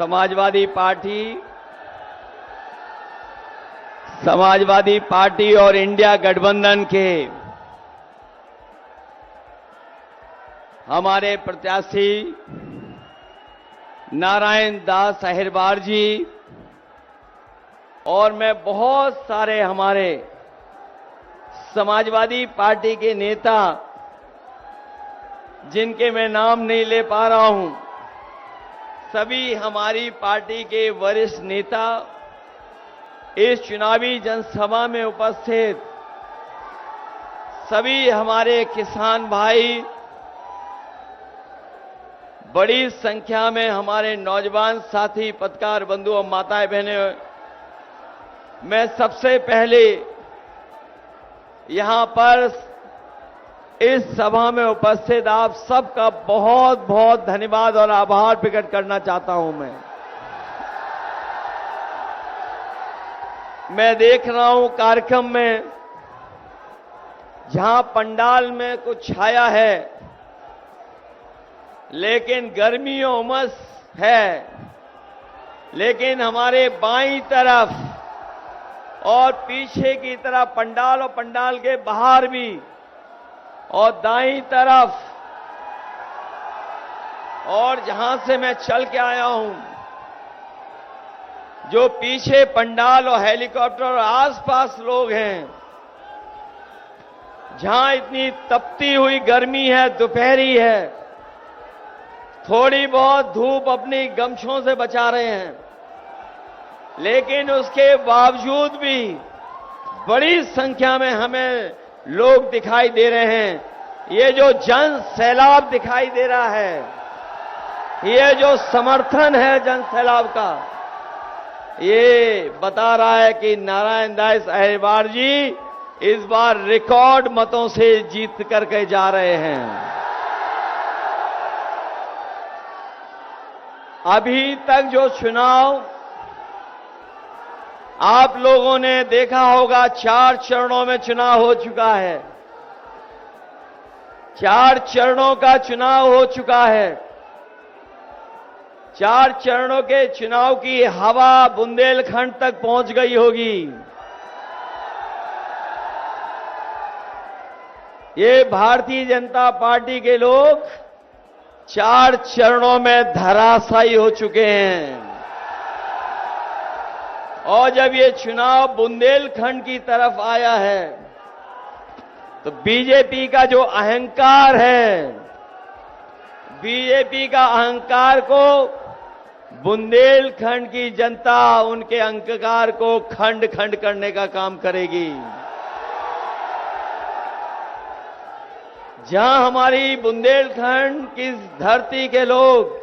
Samajwadi party और India गठबंधन के हमारे प्रत्याशी नारायण दास अहिरवार जी और मैं बहुत सारे हमारे समाजवादी पार्टी के नेता जिनके मैं नाम नहीं ले पा रहा हूं, सभी हमारी पार्टी के वरिष्ठ नेता इस चुनावी जनसभा में उपस्थित, सभी हमारे किसान भाई, बड़ी संख्या में हमारे नौजवान साथी, पत्रकार बंधु और माताएं बहनें, मैं सबसे पहले यहां पर इस सभा में उपस्थित आप सबका बहुत बहुत धन्यवाद और आभार प्रकट करना चाहता हूं। मैं देख रहा हूं कार्यक्रम में जहां पंडाल में कुछ छाया है, लेकिन गर्मी और उमस है, लेकिन हमारे बाईं तरफ और पीछे की तरफ पंडाल और पंडाल के बाहर भी और दाईं तरफ और जहां से मैं चल के आया हूं, जो पीछे पंडाल और हेलीकॉप्टर और आसपास लोग हैं, जहां इतनी तपती हुई गर्मी है, दोपहरी है, थोड़ी बहुत धूप अपनी गमछों से बचा रहे हैं, लेकिन उसके बावजूद भी बड़ी संख्या में हमें लोग दिखाई दे रहे हैं। ये जो जन सैलाब दिखाई दे रहा है, ये जो समर्थन है जन सैलाब का, ये बता रहा है कि नारायण दास अहिरवार जी इस बार रिकॉर्ड मतों से जीत करके जा रहे हैं। अभी तक जो चुनाव आप लोगों ने देखा होगा, 4 चरणों में चुनाव हो चुका है। 4 चरणों का चुनाव हो चुका है। 4 चरणों के चुनाव की हवा बुंदेलखंड तक पहुंच गई होगी। ये भारतीय जनता पार्टी के लोग 4 चरणों में धराशायी हो चुके हैं और जब ये चुनाव बुंदेलखंड की तरफ आया है तो बीजेपी का जो अहंकार है, बीजेपी का अहंकार को बुंदेलखंड की जनता उनके अहंकार को खंड खंड करने का काम करेगी। जहां हमारी बुंदेलखंड की धरती के लोग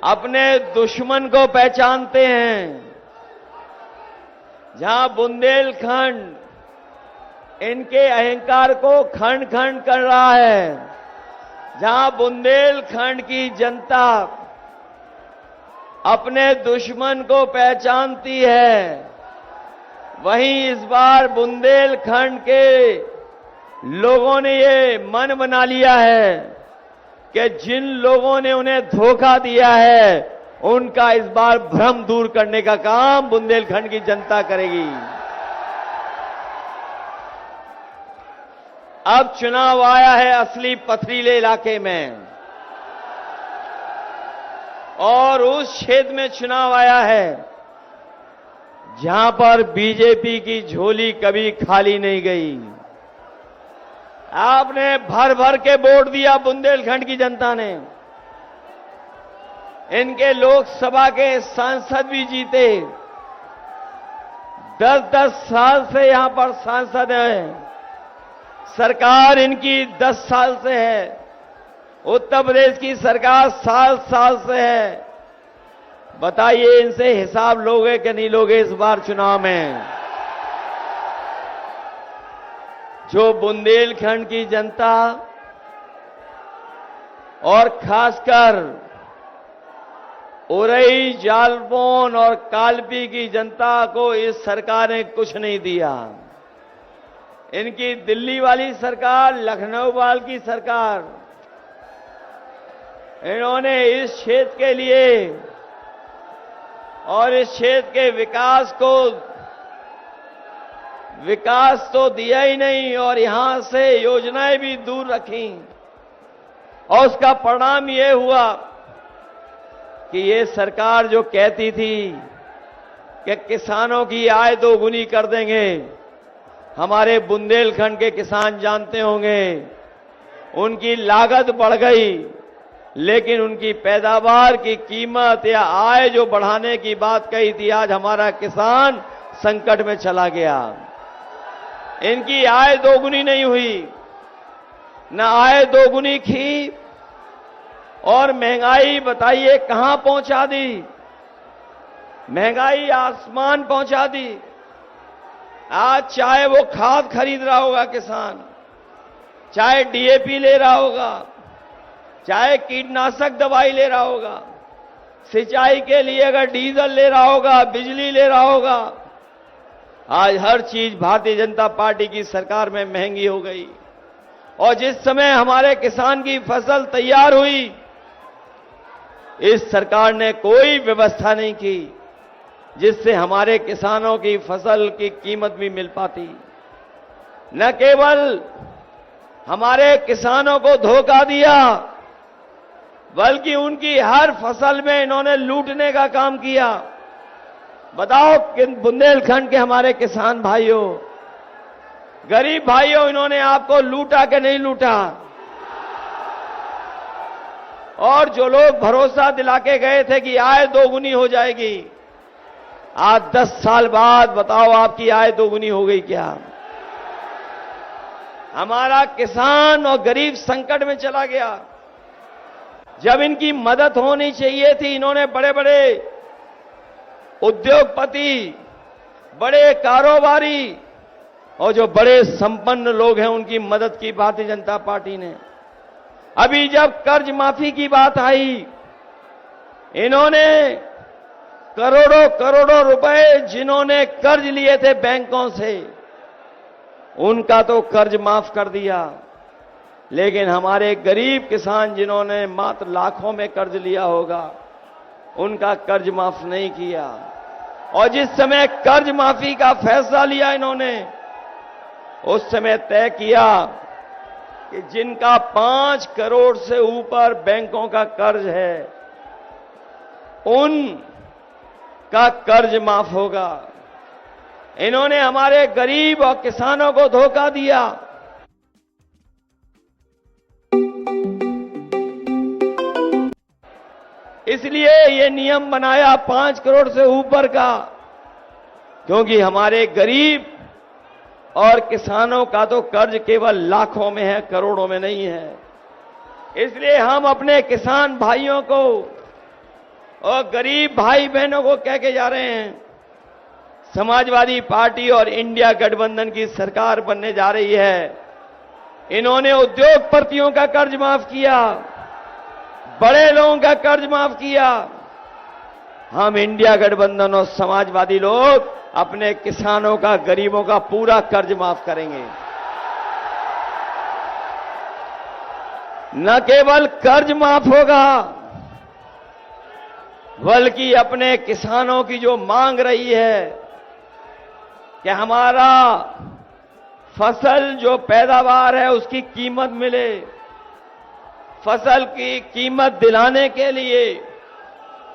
अपने दुश्मन को पहचानते हैं, जहां बुंदेलखंड इनके अहंकार को खंड खंड कर रहा है, जहां बुंदेलखंड की जनता अपने दुश्मन को पहचानती है, वहीं इस बार बुंदेलखंड के लोगों ने ये मन बना लिया है कि जिन लोगों ने उन्हें धोखा दिया है, उनका इस बार भ्रम दूर करने का काम बुंदेलखंड की जनता करेगी। अब चुनाव आया है असली पथरीले इलाके में और उस क्षेत्र में चुनाव आया है जहां पर बीजेपी की झोली कभी खाली नहीं गई। आपने भर भर के वोट दिया बुंदेलखंड की जनता ने। इनके लोकसभा के सांसद भी जीते। 10-10 साल से यहां पर सांसद हैं। सरकार इनकी 10 साल से है। उत्तर प्रदेश की सरकार 7 साल से है। बताइए इनसे हिसाब लोगे कि नहीं लोगे इस बार चुनाव में? जो बुंदेलखंड की जनता और खासकर उरई, जालौन और कालपी की जनता को इस सरकार ने कुछ नहीं दिया। इनकी दिल्ली वाली सरकार, लखनऊ वाली की सरकार इन्होंने इस क्षेत्र के लिए और इस क्षेत्र के विकास तो दिया ही नहीं और यहां से योजनाएं भी दूर रखी और उसका परिणाम ये हुआ कि ये सरकार जो कहती थी कि किसानों की आय दोगुनी कर देंगे, हमारे बुंदेलखंड के किसान जानते होंगे उनकी लागत बढ़ गई, लेकिन उनकी पैदावार की कीमत या आय जो बढ़ाने की बात कही थी, आज हमारा किसान संकट में चला गया। इनकी आय दोगुनी नहीं हुई, न आय दोगुनी की और महंगाई बताइए कहां पहुंचा दी। महंगाई आसमान पहुंचा दी। आज चाहे वो खाद खरीद रहा होगा किसान, चाहे डीएपी ले रहा होगा, चाहे कीटनाशक दवाई ले रहा होगा, सिंचाई के लिए अगर डीजल ले रहा होगा, बिजली ले रहा होगा, आज हर चीज भारतीय जनता पार्टी की सरकार में महंगी हो गई। और जिस समय हमारे किसान की फसल तैयार हुई, इस सरकार ने कोई व्यवस्था नहीं की जिससे हमारे किसानों की फसल की कीमत भी मिल पाती। न केवल हमारे किसानों को धोखा दिया, बल्कि उनकी हर फसल में इन्होंने लूटने का काम किया। बताओ कि बुंदेलखंड के हमारे किसान भाइयों, गरीब भाइयों, इन्होंने आपको लूटा कि नहीं लूटा? और जो लोग भरोसा दिला के गए थे कि आय दोगुनी हो जाएगी, आज 10 साल बाद बताओ आपकी आय दोगुनी हो गई क्या? हमारा किसान और गरीब संकट में चला गया। जब इनकी मदद होनी चाहिए थी, इन्होंने बड़े बड़े उद्योगपति, बड़े कारोबारी और जो बड़े संपन्न लोग हैं उनकी मदद की भारतीय जनता पार्टी ने। अभी जब कर्ज माफी की बात आई, इन्होंने करोड़ों करोड़ों रुपए जिन्होंने कर्ज लिए थे बैंकों से, उनका तो कर्ज माफ कर दिया, लेकिन हमारे गरीब किसान जिन्होंने मात्र लाखों में कर्ज लिया होगा, उनका कर्ज माफ नहीं किया। और जिस समय कर्ज माफी का फैसला लिया इन्होंने, उस समय तय किया कि जिनका 5 करोड़ से ऊपर बैंकों का कर्ज है, उनका कर्ज माफ होगा। इन्होंने हमारे गरीब और किसानों को धोखा दिया। इसलिए ये नियम बनाया 5 करोड़ से ऊपर का, क्योंकि हमारे गरीब और किसानों का तो कर्ज केवल लाखों में है, करोड़ों में नहीं है। इसलिए हम अपने किसान भाइयों को और गरीब भाई बहनों को कह के जा रहे हैं, समाजवादी पार्टी और इंडिया गठबंधन की सरकार बनने जा रही है। इन्होंने उद्योगपतियों का कर्ज माफ किया, बड़े लोगों का कर्ज माफ किया। हम इंडिया गठबंधन और समाजवादी लोग अपने किसानों का, गरीबों का पूरा कर्ज माफ करेंगे। न केवल कर्ज माफ होगा, बल्कि अपने किसानों की जो मांग रही है कि हमारा फसल जो पैदावार है उसकी कीमत मिले, फसल की कीमत दिलाने के लिए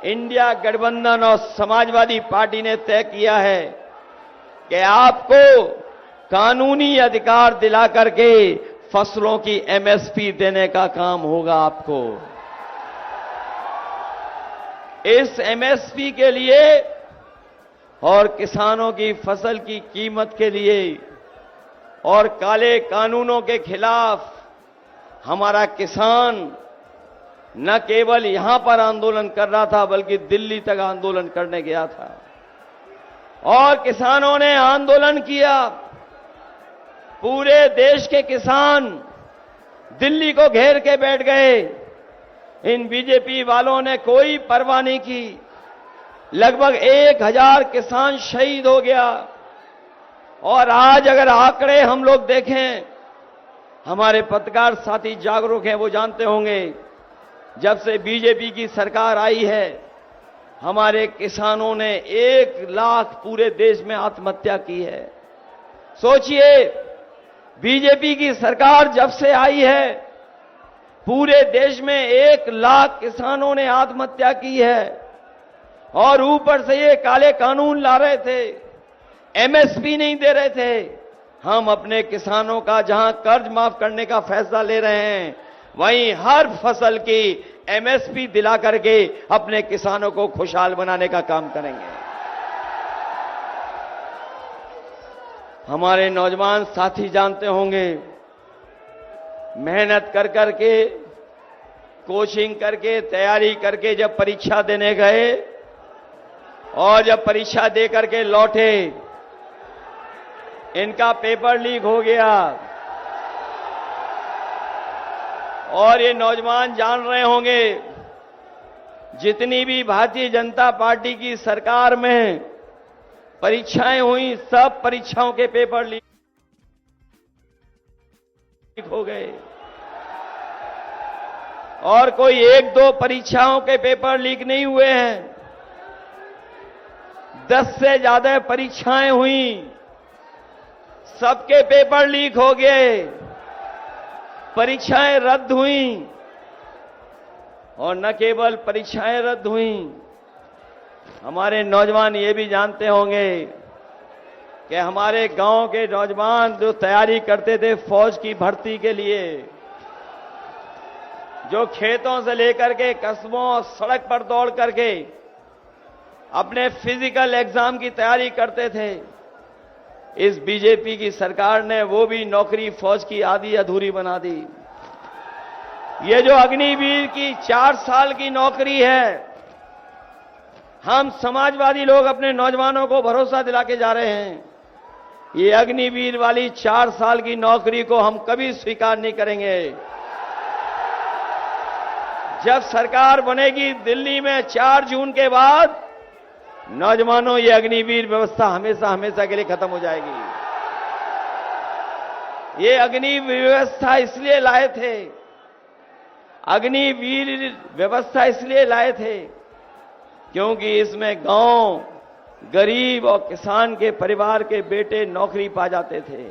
इंडिया गठबंधन और समाजवादी पार्टी ने तय किया है कि आपको कानूनी अधिकार दिला करके फसलों की एमएसपी देने का काम होगा। आपको इस एमएसपी के लिए और किसानों की फसल की कीमत के लिए और काले कानूनों के खिलाफ हमारा किसान न केवल यहां पर आंदोलन कर रहा था, बल्कि दिल्ली तक आंदोलन करने गया था। और किसानों ने आंदोलन किया, पूरे देश के किसान दिल्ली को घेर के बैठ गए। इन बीजेपी वालों ने कोई परवाह नहीं की। लगभग 1000 किसान शहीद हो गया। और आज अगर आंकड़े हम लोग देखें, हमारे पत्रकार साथी जागरूक हैं, वो जानते होंगे, जब से बीजेपी की सरकार आई है, हमारे किसानों ने 1 लाख पूरे देश में आत्महत्या की है। सोचिए, बीजेपी की सरकार जब से आई है, पूरे देश में 1 लाख किसानों ने आत्महत्या की है। और ऊपर से ये काले कानून ला रहे थे, एमएसपी नहीं दे रहे थे। हम अपने किसानों का जहां कर्ज माफ करने का फैसला ले रहे हैं, वहीं हर फसल की एमएसपी दिला करके अपने किसानों को खुशहाल बनाने का काम करेंगे। हमारे नौजवान साथी जानते होंगे, मेहनत कर करके, कोचिंग करके, तैयारी करके जब परीक्षा देने गए और जब परीक्षा दे करके लौटे, इनका पेपर लीक हो गया। और ये नौजवान जान रहे होंगे, जितनी भी भारतीय जनता पार्टी की सरकार में परीक्षाएं हुई, सब परीक्षाओं के पेपर लीक हो गए। और कोई 1-2 परीक्षाओं के पेपर लीक नहीं हुए हैं, 10 से ज्यादा परीक्षाएं हुई, सबके पेपर लीक हो गए, परीक्षाएं रद्द हुई। और न केवल परीक्षाएं रद्द हुई, हमारे नौजवान ये भी जानते होंगे कि हमारे गांव के नौजवान जो तैयारी करते थे फौज की भर्ती के लिए, जो खेतों से लेकर के कस्बों और सड़क पर दौड़ करके अपने फिजिकल एग्जाम की तैयारी करते थे, इस बीजेपी की सरकार ने वो भी नौकरी फौज की आधी अधूरी बना दी। ये जो अग्निवीर की 4 साल की नौकरी है, हम समाजवादी लोग अपने नौजवानों को भरोसा दिला के जा रहे हैं, ये अग्निवीर वाली 4 साल की नौकरी को हम कभी स्वीकार नहीं करेंगे। जब सरकार बनेगी दिल्ली में 4 जून के बाद, नौजवानों, ये अग्निवीर व्यवस्था हमेशा हमेशा के लिए खत्म हो जाएगी। ये अग्निवीर व्यवस्था इसलिए लाए थे, अग्निवीर व्यवस्था इसलिए लाए थे क्योंकि इसमें गांव, गरीब और किसान के परिवार के बेटे नौकरी पा जाते थे।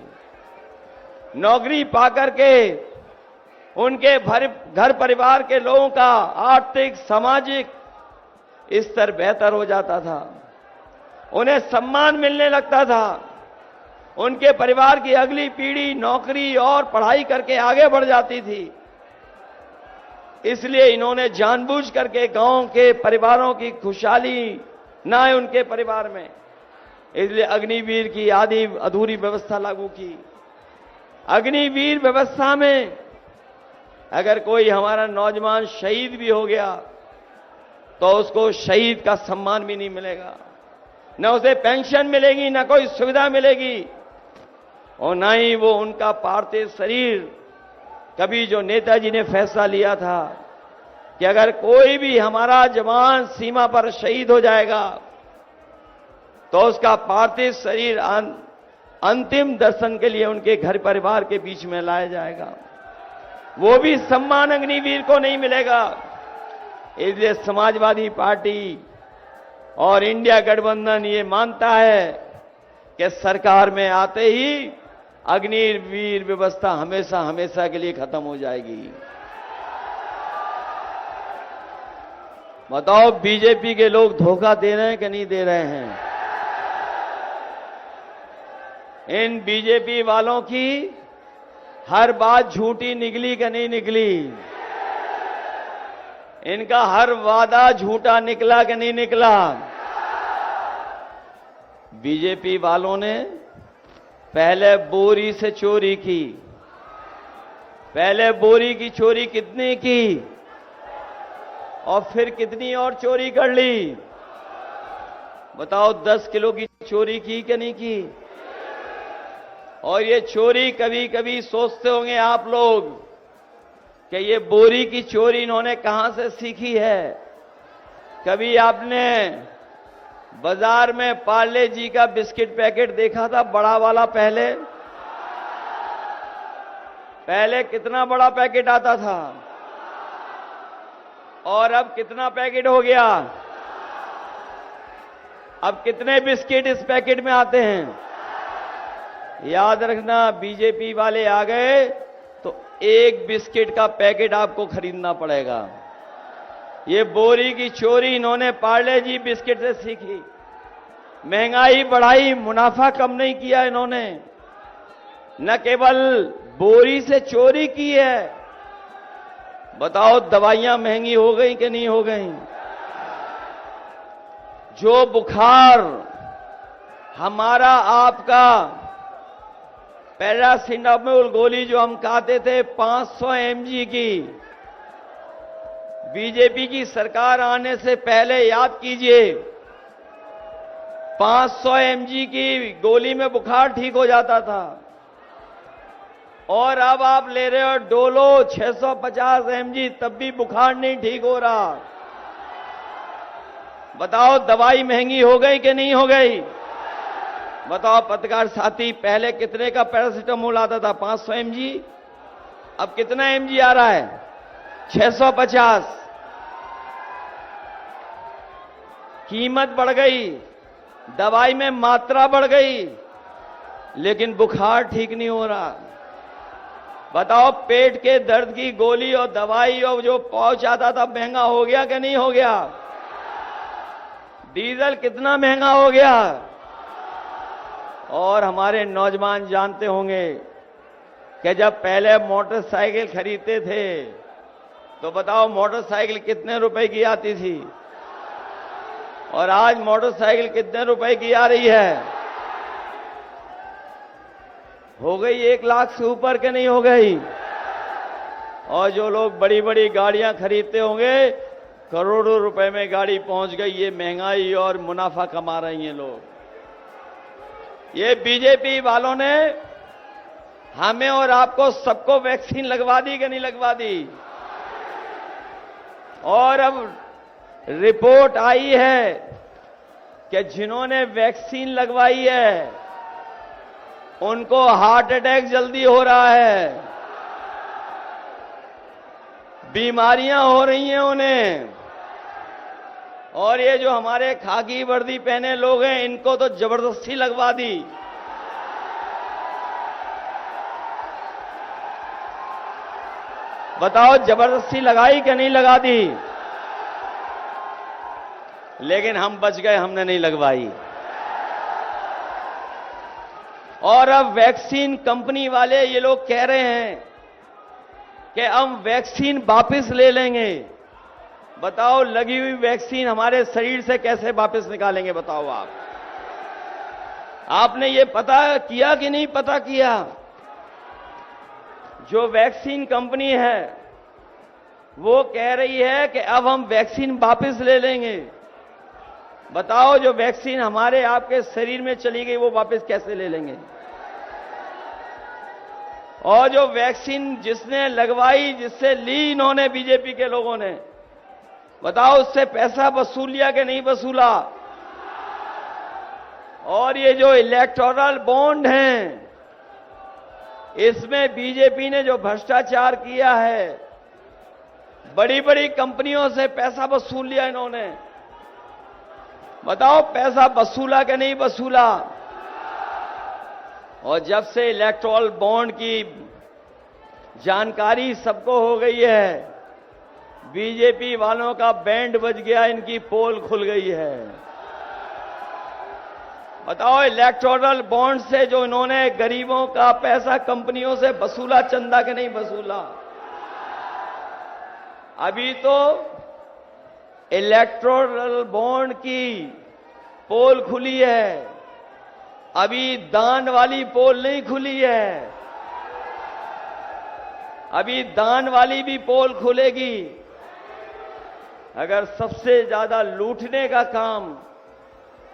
नौकरी पाकर के उनके घर परिवार के लोगों का आर्थिक, सामाजिक स्तर बेहतर हो जाता था, उन्हें सम्मान मिलने लगता था, उनके परिवार की अगली पीढ़ी नौकरी और पढ़ाई करके आगे बढ़ जाती थी। इसलिए इन्होंने जानबूझ करके गांव के परिवारों की खुशहाली ना आए उनके परिवार में, इसलिए अग्निवीर की आधी अधूरी व्यवस्था लागू की। अग्निवीर व्यवस्था में अगर कोई हमारा नौजवान शहीद भी हो गया तो उसको शहीद का सम्मान भी नहीं मिलेगा, न उसे पेंशन मिलेगी, न कोई सुविधा मिलेगी, और न ही वो उनका पार्थिव शरीर, कभी जो नेताजी ने फैसला लिया था कि अगर कोई भी हमारा जवान सीमा पर शहीद हो जाएगा तो उसका पार्थिव शरीर अंतिम दर्शन के लिए उनके घर परिवार के बीच में लाया जाएगा, वो भी सम्मान अग्निवीर को नहीं मिलेगा। इसलिए समाजवादी पार्टी और इंडिया गठबंधन ये मानता है कि सरकार में आते ही अग्निवीर व्यवस्था हमेशा हमेशा के लिए खत्म हो जाएगी। बताओ, बीजेपी के लोग धोखा दे रहे हैं कि नहीं दे रहे हैं? इन बीजेपी वालों की हर बात झूठी निकली कि नहीं निकली? इनका हर वादा झूठा निकला कि नहीं निकला? बीजेपी वालों ने पहले बोरी से चोरी की। पहले बोरी की चोरी कितनी की और फिर कितनी और चोरी कर ली? बताओ, 10 किलो की चोरी की कि नहीं की? और ये चोरी कभी कभी सोचते होंगे आप लोग कि ये बोरी की चोरी इन्होंने कहां से सीखी है। कभी आपने बाजार में पार्ले जी का बिस्किट पैकेट देखा था, बड़ा वाला? पहले कितना बड़ा पैकेट आता था? और अब कितना पैकेट हो गया? अब कितने बिस्किट इस पैकेट में आते हैं? याद रखना, बीजेपी वाले आ गए तो एक बिस्किट का पैकेट आपको खरीदना पड़ेगा। ये बोरी की चोरी इन्होंने पार्ले जी बिस्किट से सीखी। महंगाई बढ़ाई, मुनाफा कम नहीं किया इन्होंने। न केवल बोरी से चोरी की है, बताओ दवाइयां महंगी हो गई कि नहीं हो गई? जो बुखार हमारा आपका पैरासिटामोल गोली जो हम खाते थे 500 mg की, बीजेपी की सरकार आने से पहले याद कीजिए 500 mg की गोली में बुखार ठीक हो जाता था। और अब आप ले रहे हो डोलो 650 mg, तब भी बुखार नहीं ठीक हो रहा। बताओ दवाई महंगी हो गई कि नहीं हो गई? बताओ पत्रकार साथी, पहले कितने का पैरासिटामोल आता था? 500 mg। अब कितना mg आ रहा है? 650। कीमत बढ़ गई, दवाई में मात्रा बढ़ गई, लेकिन बुखार ठीक नहीं हो रहा। बताओ पेट के दर्द की गोली और दवाई और जो पाउच आता था महंगा हो गया कि नहीं हो गया? डीजल कितना महंगा हो गया? और हमारे नौजवान जानते होंगे कि जब पहले मोटरसाइकिल खरीदते थे तो बताओ मोटरसाइकिल कितने रुपए की आती थी, और आज मोटरसाइकिल कितने रुपए की आ रही है? हो गई 1 लाख से ऊपर के नहीं हो गई? और जो लोग बड़ी बड़ी गाड़ियां खरीदते होंगे, करोड़ों रुपए में गाड़ी पहुंच गई। ये महंगाई और मुनाफा कमा रही हैं लोग। ये बीजेपी वालों ने हमें और आपको सबको वैक्सीन लगवा दी कि नहीं लगवा दी? और अब रिपोर्ट आई है कि जिन्होंने वैक्सीन लगवाई है उनको हार्ट अटैक जल्दी हो रहा है, बीमारियां हो रही हैं उन्हें। और ये जो हमारे खाकी वर्दी पहने लोग हैं, इनको तो जबरदस्ती लगवा दी। बताओ जबरदस्ती लगाई कि नहीं लगा दी? लेकिन हम बच गए, हमने नहीं लगवाई। और अब वैक्सीन कंपनी वाले ये लोग कह रहे हैं कि हम वैक्सीन वापस ले लेंगे। बताओ लगी हुई वैक्सीन हमारे शरीर से कैसे वापस निकालेंगे? बताओ आप। आपने ये पता किया कि नहीं पता किया? जो वैक्सीन कंपनी है वो कह रही है कि अब हम वैक्सीन वापस ले लेंगे। बताओ जो वैक्सीन हमारे आपके शरीर में चली गई वो वापस कैसे ले लेंगे? और जो वैक्सीन जिसने लगवाई, जिससे ली इन्होंने बीजेपी के लोगों ने, बताओ उससे पैसा वसूल लिया कि नहीं वसूला? और ये जो इलेक्टोरल बॉन्ड हैं, इसमें बीजेपी ने जो भ्रष्टाचार किया है, बड़ी बड़ी कंपनियों से पैसा वसूल लिया इन्होंने। बताओ पैसा वसूला कि नहीं वसूला? और जब से इलेक्टोरल बॉन्ड की जानकारी सबको हो गई है, बीजेपी वालों का बैंड बज गया, इनकी पोल खुल गई है। बताओ इलेक्टोरल बॉन्ड से जो इन्होंने गरीबों का पैसा कंपनियों से वसूला, चंदा के नहीं वसूला। अभी तो इलेक्टोरल बॉन्ड की पोल खुली है, अभी दान वाली पोल नहीं खुली है। अभी दान वाली भी पोल खुलेगी। अगर सबसे ज्यादा लूटने का काम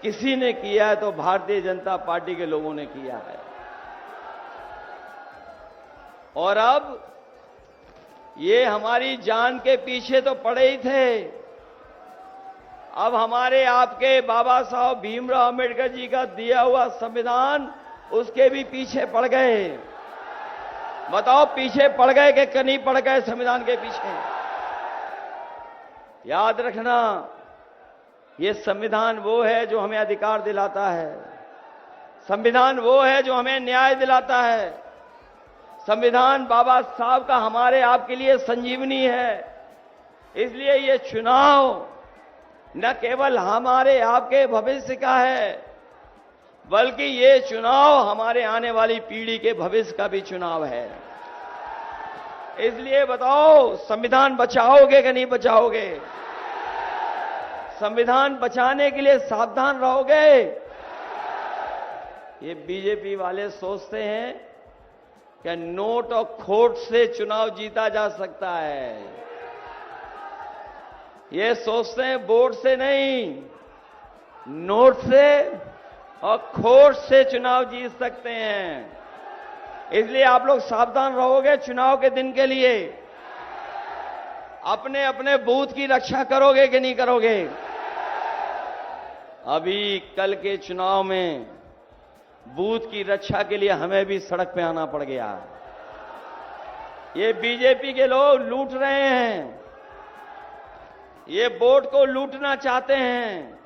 किसी ने किया है तो भारतीय जनता पार्टी के लोगों ने किया है। और अब ये हमारी जान के पीछे तो पड़े ही थे, अब हमारे आपके बाबा साहब भीमराव अंबेडकर जी का दिया हुआ संविधान उसके भी पीछे पड़ गए। बताओ पीछे पड़ गए कि नहीं पड़ गए संविधान के पीछे? याद रखना, ये संविधान वो है जो हमें अधिकार दिलाता है, संविधान वो है जो हमें न्याय दिलाता है, संविधान बाबा साहब का हमारे आपके लिए संजीवनी है। इसलिए ये चुनाव न केवल हमारे आपके भविष्य का है, बल्कि ये चुनाव हमारे आने वाली पीढ़ी के भविष्य का भी चुनाव है। इसलिए बताओ, संविधान बचाओगे कि नहीं बचाओगे? संविधान बचाने के लिए सावधान रहोगे? ये बीजेपी वाले सोचते हैं कि नोट और खोट से चुनाव जीता जा सकता है। ये सोचते हैं वोट से नहीं, नोट से और खोट से चुनाव जीत सकते हैं। इसलिए आप लोग सावधान रहोगे चुनाव के दिन के लिए। अपने अपने बूथ की रक्षा करोगे कि नहीं करोगे? अभी कल के चुनाव में बूथ की रक्षा के लिए हमें भी सड़क पे आना पड़ गया। ये बीजेपी के लोग लूट रहे हैं, ये वोट को लूटना चाहते हैं।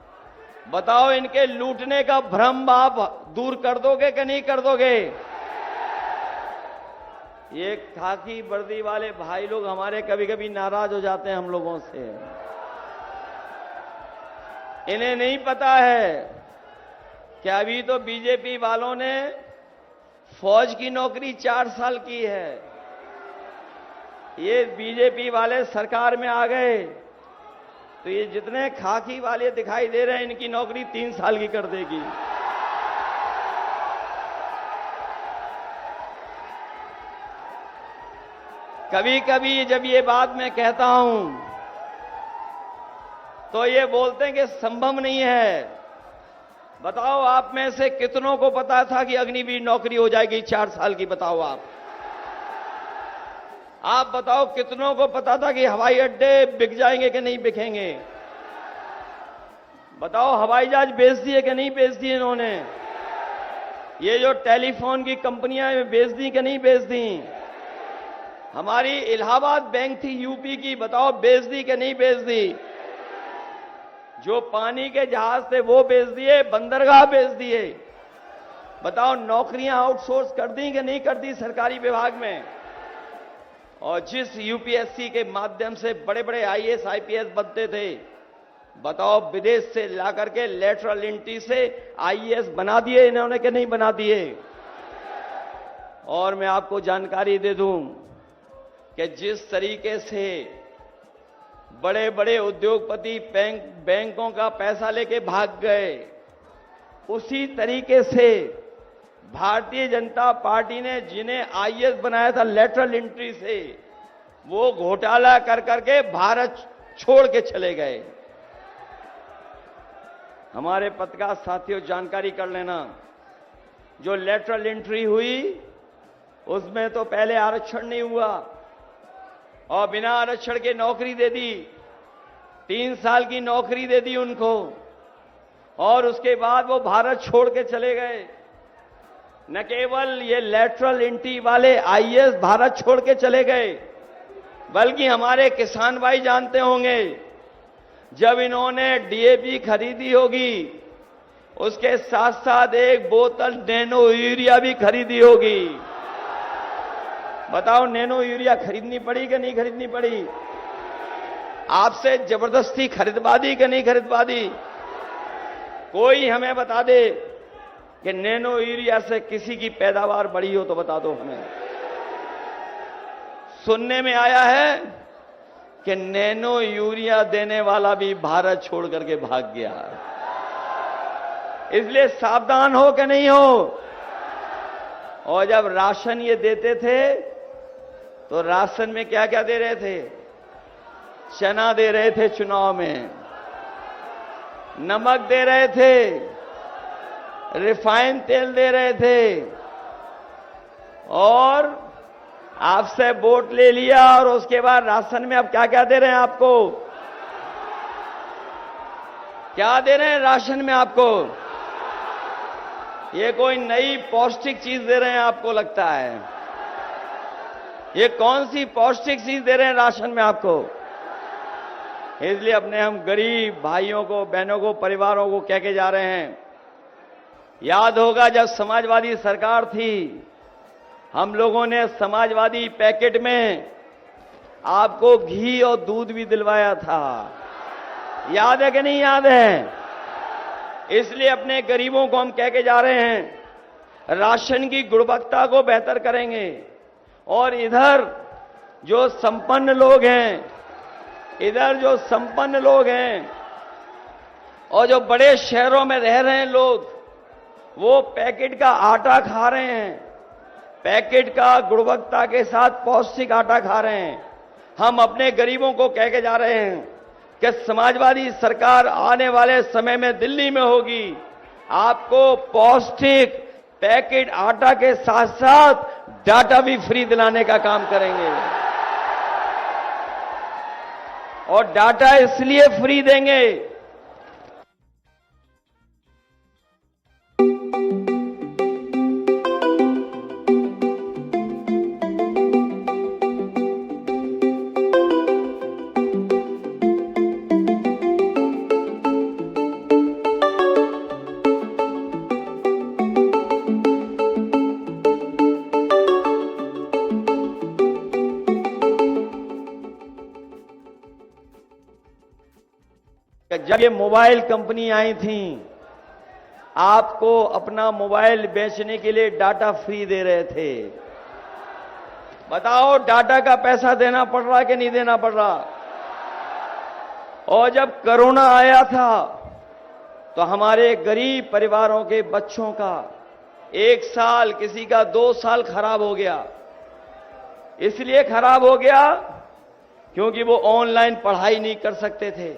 बताओ, इनके लूटने का भ्रम आप दूर कर दोगे कि नहीं कर दोगे? ये खाकी वर्दी वाले भाई लोग हमारे कभी कभी नाराज हो जाते हैं हम लोगों से। इन्हें नहीं पता है कि अभी तो बीजेपी वालों ने फौज की नौकरी 4 साल की है। ये बीजेपी वाले सरकार में आ गए तो ये जितने खाकी वाले दिखाई दे रहे हैं, इनकी नौकरी 3 साल की कर देगी। कभी कभी जब ये बात मैं कहता हूं तो ये बोलते हैं कि संभव नहीं है। बताओ, आप में से कितनों को पता था कि अग्निवीर नौकरी हो जाएगी 4 साल की? बताओ आप बताओ, कितनों को पता था कि हवाई अड्डे बिक जाएंगे कि नहीं बिकेंगे? बताओ, हवाई जहाज बेच दिए कि नहीं बेच दिए इन्होंने? ये जो टेलीफोन की कंपनियां बेच दी कि नहीं बेच दी? हमारी इलाहाबाद बैंक थी यूपी की, बताओ बेच दी कि नहीं बेच दी? जो पानी के जहाज थे वो बेच दिए, बंदरगाह बेच दिए। बताओ, नौकरियां आउटसोर्स कर दी कि नहीं कर दी सरकारी विभाग में? और जिस यूपीएससी के माध्यम से बड़े बड़े आईएएस आईपीएस बनते थे, बताओ विदेश से ला करके लेटरल एंट्री से आईएएस बना दिए इन्होंने कि नहीं बना दिए? और मैं आपको जानकारी दे दूं कि जिस तरीके से बड़े बड़े उद्योगपति बैंकों का पैसा लेके भाग गए, उसी तरीके से भारतीय जनता पार्टी ने जिन्हें आईएएस बनाया था लेटरल एंट्री से, वो घोटाला कर करके भारत छोड़ के चले गए। हमारे पत्रकार साथियों, जानकारी कर लेना, जो लेटरल एंट्री हुई उसमें तो पहले आरक्षण नहीं हुआ और बिना आरक्षण के नौकरी दे दी, 3 साल की नौकरी दे दी उनको, और उसके बाद वो भारत छोड़ के चले गए। न केवल ये लेटरल एंट्री वाले आईएएस भारत छोड़ के चले गए, बल्कि हमारे किसान भाई जानते होंगे, जब इन्होंने डीएपी खरीदी होगी उसके साथ साथ 1 बोतल नैनो यूरिया भी खरीदी होगी। बताओ, नैनो यूरिया खरीदनी पड़ी कि नहीं खरीदनी पड़ी? आपसे जबरदस्ती खरीदवा दी कि नहीं खरीदवा दी? कोई हमें बता दे कि नैनो यूरिया से किसी की पैदावार बढ़ी हो तो बता दो हमें। सुनने में आया है कि नैनो यूरिया देने वाला भी भारत छोड़ करके भाग गया। इसलिए सावधान हो कि नहीं हो? और जब राशन ये देते थे तो राशन में क्या क्या दे रहे थे? चना दे रहे थे, चुनाव में नमक दे रहे थे, रिफाइंड तेल दे रहे थे, और आपसे वोट ले लिया और उसके बाद राशन में अब क्या क्या दे रहे हैं आपको? क्या दे रहे हैं राशन में आपको? ये कोई नई पौष्टिक चीज दे रहे हैं आपको लगता है? ये कौन सी पौष्टिक चीज दे रहे हैं राशन में आपको? इसलिए अपने हम गरीब भाइयों को, बहनों को, परिवारों को कह के जा रहे हैं, याद होगा जब समाजवादी सरकार थी, हम लोगों ने समाजवादी पैकेट में आपको घी और दूध भी दिलवाया था। याद है कि नहीं याद है? इसलिए अपने गरीबों को हम कह के जा रहे हैं, राशन की गुणवत्ता को बेहतर करेंगे। और इधर जो संपन्न लोग हैं, और जो बड़े शहरों में रह रहे हैं लोग, वो पैकेट का आटा खा रहे हैं, पैकेट का गुणवत्ता के साथ पौष्टिक आटा खा रहे हैं। हम अपने गरीबों को कह के जा रहे हैं कि समाजवादी सरकार आने वाले समय में दिल्ली में होगी, आपको पौष्टिक पैकेट आटा के साथ साथ डाटा भी फ्री दिलाने का काम करेंगे। और डाटा इसलिए फ्री देंगे, जब ये मोबाइल कंपनी आई थी, आपको अपना मोबाइल बेचने के लिए डाटा फ्री दे रहे थे। बताओ, डाटा का पैसा देना पड़ रहा कि नहीं देना पड़ रहा? और जब कोरोना आया था तो हमारे गरीब परिवारों के बच्चों का 1 साल, किसी का 2 साल खराब हो गया। इसलिए खराब हो गया क्योंकि वो ऑनलाइन पढ़ाई नहीं कर सकते थे,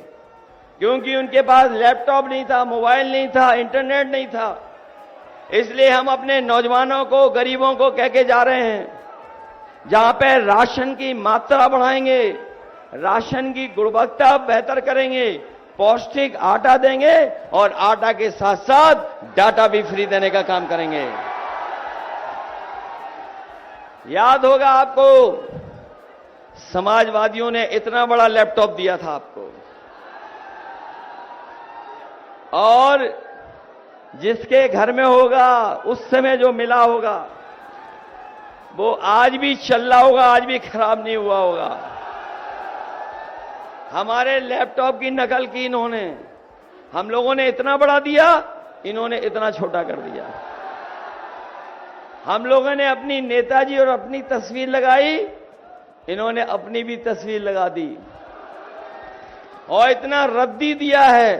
क्योंकि उनके पास लैपटॉप नहीं था, मोबाइल नहीं था, इंटरनेट नहीं था। इसलिए हम अपने नौजवानों को, गरीबों को कह के जा रहे हैं, जहां पे राशन की मात्रा बढ़ाएंगे, राशन की गुणवत्ता बेहतर करेंगे, पौष्टिक आटा देंगे और आटा के साथ साथ डाटा भी फ्री देने का काम करेंगे। याद होगा आपको, समाजवादियों ने इतना बड़ा लैपटॉप दिया था आपको, और जिसके घर में होगा उस समय जो मिला होगा वो आज भी चल रहा होगा, आज भी खराब नहीं हुआ होगा। हमारे लैपटॉप की नकल की इन्होंने, हम लोगों ने इतना बड़ा दिया, इन्होंने इतना छोटा कर दिया। हम लोगों ने अपनी नेताजी और अपनी तस्वीर लगाई, इन्होंने अपनी भी तस्वीर लगा दी। और इतना रद्दी दिया है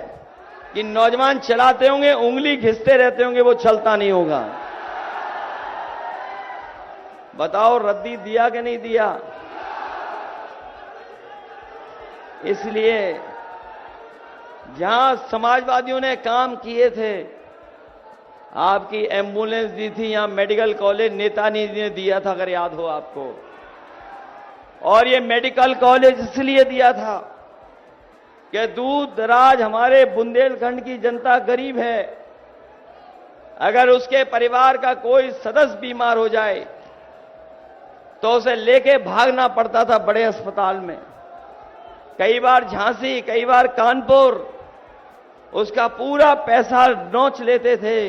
कि नौजवान चलाते होंगे, उंगली घिसते रहते होंगे, वो चलता नहीं होगा। बताओ, रद्दी दिया कि नहीं दिया? इसलिए जहां समाजवादियों ने काम किए थे, आपकी एम्बुलेंस दी थी, यहां मेडिकल कॉलेज नेताजी ने दिया था, अगर याद हो आपको। और ये मेडिकल कॉलेज इसलिए दिया था कि दूर दराज हमारे बुंदेलखंड की जनता गरीब है, अगर उसके परिवार का कोई सदस्य बीमार हो जाए तो उसे लेके भागना पड़ता था बड़े अस्पताल में, कई बार झांसी, कई बार कानपुर। उसका पूरा पैसा नोच लेते थे,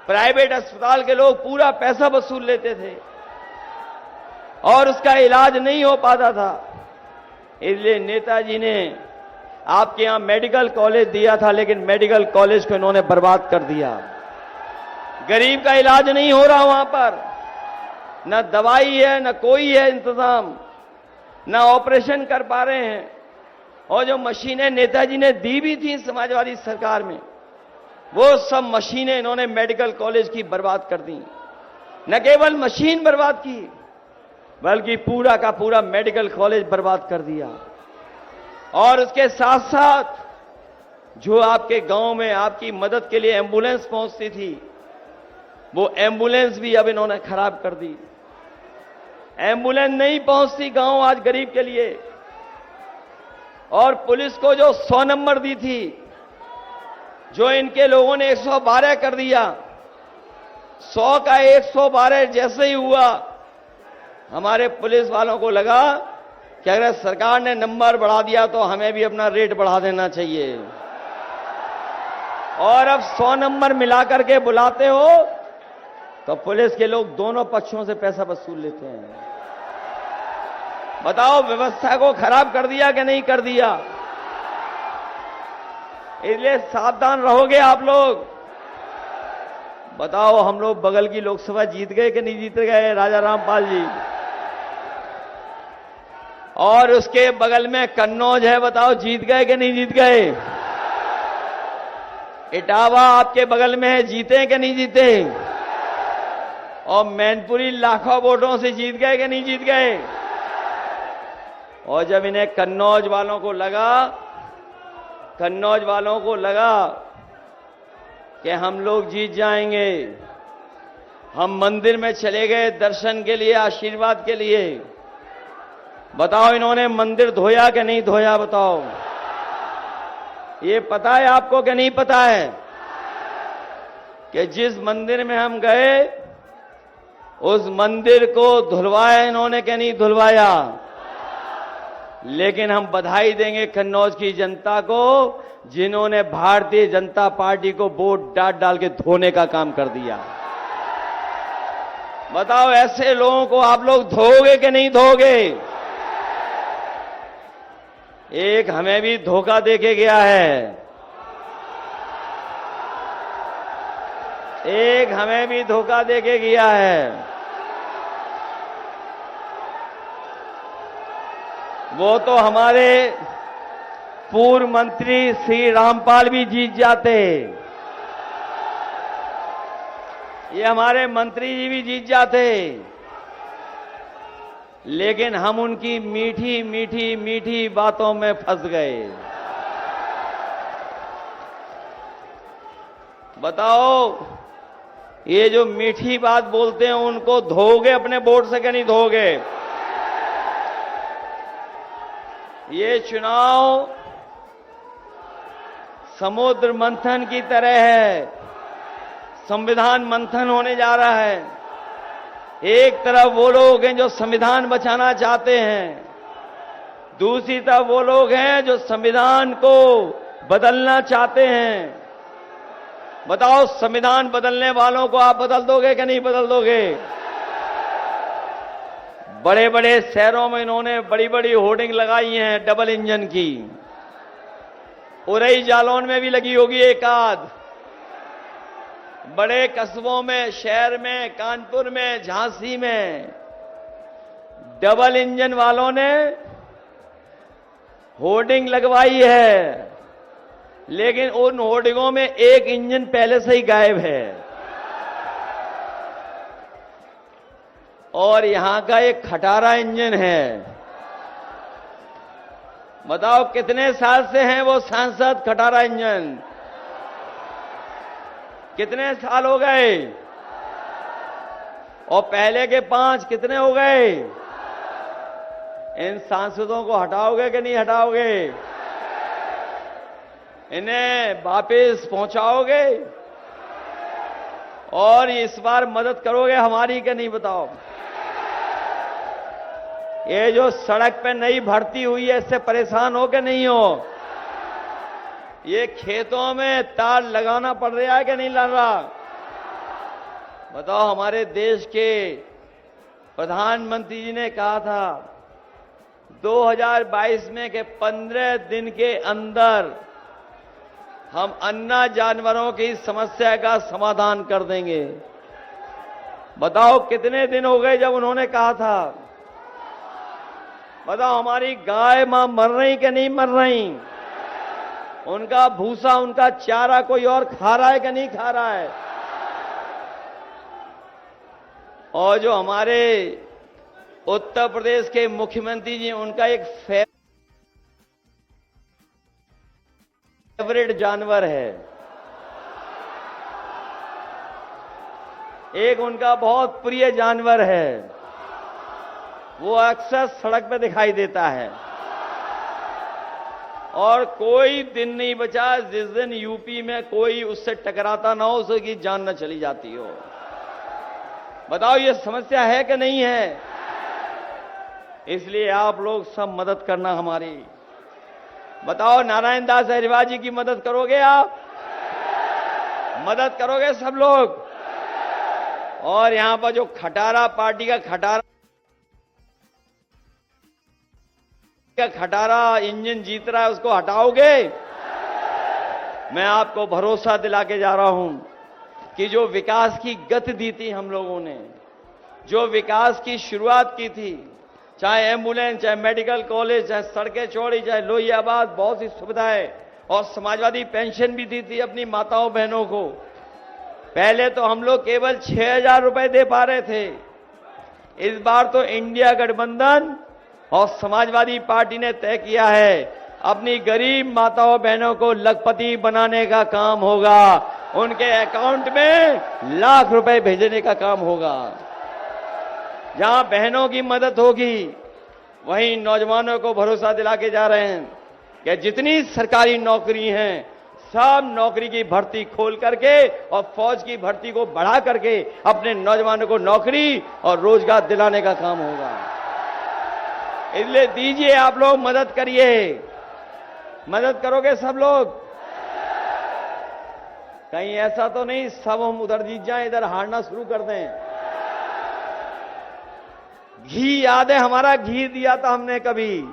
प्राइवेट अस्पताल के लोग पूरा पैसा वसूल लेते थे और उसका इलाज नहीं हो पाता था। इसलिए नेताजी ने आपके यहां मेडिकल कॉलेज दिया था, लेकिन मेडिकल कॉलेज को इन्होंने बर्बाद कर दिया। गरीब का इलाज नहीं हो रहा वहां पर, न दवाई है, न कोई है इंतजाम, न ऑपरेशन कर पा रहे हैं। और जो मशीनें नेताजी ने दी भी थी समाजवादी सरकार में, वो सब मशीनें इन्होंने मेडिकल कॉलेज की बर्बाद कर दी। न केवल मशीन बर्बाद की, बल्कि पूरा का पूरा मेडिकल कॉलेज बर्बाद कर दिया। और उसके साथ साथ जो आपके गांव में आपकी मदद के लिए एम्बुलेंस पहुंचती थी, वो एम्बुलेंस भी अब इन्होंने खराब कर दी। एम्बुलेंस नहीं पहुंचती गांव आज गरीब के लिए। और पुलिस को जो 100 नंबर दी थी, जो इनके लोगों ने 112 कर दिया, 100 का 112 जैसे ही हुआ, हमारे पुलिस वालों को लगा कि अगर सरकार ने नंबर बढ़ा दिया तो हमें भी अपना रेट बढ़ा देना चाहिए। और अब 100 नंबर मिला करके बुलाते हो तो पुलिस के लोग दोनों पक्षों से पैसा वसूल लेते हैं। बताओ, व्यवस्था को खराब कर दिया कि नहीं कर दिया? इसलिए सावधान रहोगे आप लोग। बताओ, हम लोग बगल की लोकसभा जीत गए कि नहीं जीत गए, राजा रामपाल जी? और उसके बगल में कन्नौज है, बताओ जीत गए कि नहीं जीत गए? इटावा आपके बगल में है, जीते कि नहीं जीते? और मैनपुरी लाखों वोटों से जीत गए कि नहीं जीत गए? और जब इन्हें कन्नौज वालों को लगा कि हम लोग जीत जाएंगे, हम मंदिर में चले गए दर्शन के लिए, आशीर्वाद के लिए। बताओ, इन्होंने मंदिर धोया कि नहीं धोया? बताओ, ये पता है आपको कि नहीं पता है कि जिस मंदिर में हम गए उस मंदिर को धुलवाया इन्होंने कि नहीं धुलवाया? लेकिन हम बधाई देंगे कन्नौज की जनता को, जिन्होंने भारतीय जनता पार्टी को वोट डाल के धोने का काम कर दिया। बताओ, ऐसे लोगों को आप लोग धोगे कि नहीं धोगे? एक हमें भी धोखा देके गया है, एक हमें भी धोखा देके गया है। वो तो हमारे पूर्व मंत्री श्री रामपाल भी जीत जाते, ये हमारे मंत्री जी भी जीत जाते, लेकिन हम उनकी मीठी मीठी मीठी बातों में फंस गए। बताओ, ये जो मीठी बात बोलते हैं उनको धोगे अपने वोट से कि नहीं धोगे? ये चुनाव समुद्र मंथन की तरह है, संविधान मंथन होने जा रहा है। एक तरफ वो लोग हैं जो संविधान बचाना चाहते हैं, दूसरी तरफ वो लोग हैं जो संविधान को बदलना चाहते हैं। बताओ, संविधान बदलने वालों को आप बदल दोगे कि नहीं बदल दोगे? बड़े बड़े शहरों में इन्होंने बड़ी बड़ी होर्डिंग लगाई हैं डबल इंजन की। उरई जालौन में भी लगी होगी एक आध। बड़े कस्बों में, शहर में, कानपुर में, झांसी में डबल इंजन वालों ने होर्डिंग लगवाई है, लेकिन उन होर्डिंगों में एक इंजन पहले से ही गायब है। और यहां का एक खटारा इंजन है। बताओ, कितने साल से हैं वो सांसद खटारा इंजन? कितने साल हो गए? और पहले के 5 कितने हो गए? इन सांसदों को हटाओगे कि नहीं हटाओगे? इन्हें वापस पहुंचाओगे? और इस बार मदद करोगे हमारी कि नहीं? बताओ, ये जो सड़क पे नई भर्ती हुई है, इससे परेशान हो कि नहीं हो? ये खेतों में तार लगाना पड़ रहा है कि नहीं लग रहा? बताओ, हमारे देश के प्रधानमंत्री जी ने कहा था 2022 में कि 15 दिन के अंदर हम अन्ना जानवरों की समस्या का समाधान कर देंगे। बताओ, कितने दिन हो गए जब उन्होंने कहा था? बताओ, हमारी गाय मां मर रही कि नहीं मर रही? उनका भूसा, उनका चारा कोई और खा रहा है कि नहीं खा रहा है? और जो हमारे उत्तर प्रदेश के मुख्यमंत्री जी, उनका एक फेवरेट जानवर है, एक उनका बहुत प्रिय जानवर है, वो अक्सर सड़क पे दिखाई देता है। और कोई दिन नहीं बचा जिस दिन यूपी में कोई उससे टकराता ना हो, उसकी जान न चली जाती हो। बताओ, ये समस्या है कि नहीं है? इसलिए आप लोग सब मदद करना हमारी। बताओ, नारायण दास अहिरवार जी की मदद करोगे आप? मदद करोगे सब लोग? और यहां पर जो खटारा पार्टी का खटारा इंजन जीत रहा है, उसको हटाओगे? मैं आपको भरोसा दिला के जा रहा हूं कि जो विकास की गति दी थी हम लोगों ने, जो विकास की शुरुआत की थी, चाहे एम्बुलेंस, चाहे मेडिकल कॉलेज, चाहे सड़कें चौड़ी, चाहे लोहियाबाद, बहुत सी सुविधाएं, और समाजवादी पेंशन भी दी थी अपनी माताओं बहनों को। पहले तो हम लोग केवल 6,000 रुपए दे पा रहे थे। इस बार तो इंडिया गठबंधन और समाजवादी पार्टी ने तय किया है, अपनी गरीब माताओं बहनों को लखपति बनाने का काम होगा। उनके अकाउंट में लाख रुपए भेजने का काम होगा। जहां बहनों की मदद होगी, वहीं नौजवानों को भरोसा दिला के जा रहे हैं कि जितनी सरकारी नौकरी हैं, सब नौकरी की भर्ती खोल करके और फौज की भर्ती को बढ़ा करके अपने नौजवानों को नौकरी और रोजगार दिलाने का काम होगा। इसलिए दीजिए, आप लोग मदद करिए। मदद करोगे सब लोग? कहीं ऐसा तो नहीं सब हम उधर जीत जाएं, इधर हारना शुरू कर दें। घी याद है हमारा? घी दिया था हमने कभी।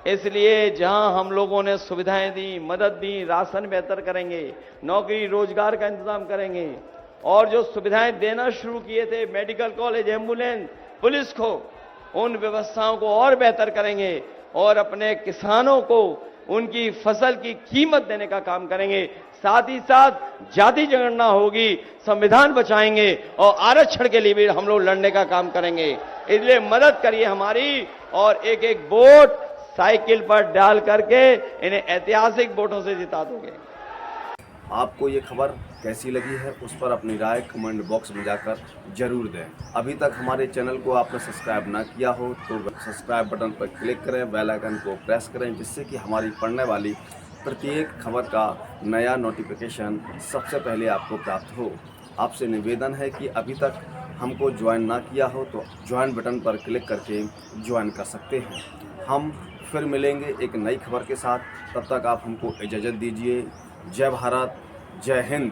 इसलिए जहां हम लोगों ने सुविधाएं दी, मदद दी, राशन बेहतर करेंगे, नौकरी रोजगार का इंतजाम करेंगे, और जो सुविधाएं देना शुरू किए थे, मेडिकल कॉलेज, एम्बुलेंस, पुलिस को, उन व्यवस्थाओं को और बेहतर करेंगे, और अपने किसानों को उनकी फसल की कीमत देने का काम करेंगे। साथ ही साथ जाति जनगणना होगी, संविधान बचाएंगे, और आरक्षण के लिए भी हम लोग लड़ने का काम करेंगे। इसलिए मदद करिए हमारी, और एक एक वोट साइकिल पर डाल करके इन्हें ऐतिहासिक वोटों से जिता दोगे। आपको ये खबर कैसी लगी है, उस पर अपनी राय कमेंट बॉक्स में जाकर जरूर दें। अभी तक हमारे चैनल को आपने सब्सक्राइब ना किया हो तो सब्सक्राइब बटन पर क्लिक करें, बेल आइकन को प्रेस करें, जिससे कि हमारी पढ़ने वाली प्रत्येक खबर का नया नोटिफिकेशन सबसे पहले आपको प्राप्त हो। आपसे निवेदन है कि अभी तक हमको ज्वाइन ना किया हो तो ज्वाइन बटन पर क्लिक करके ज्वाइन कर सकते हैं। हम फिर मिलेंगे एक नई खबर के साथ, तब तक आप हमको इजाज़त दीजिए। जय भारत, जय हिंद।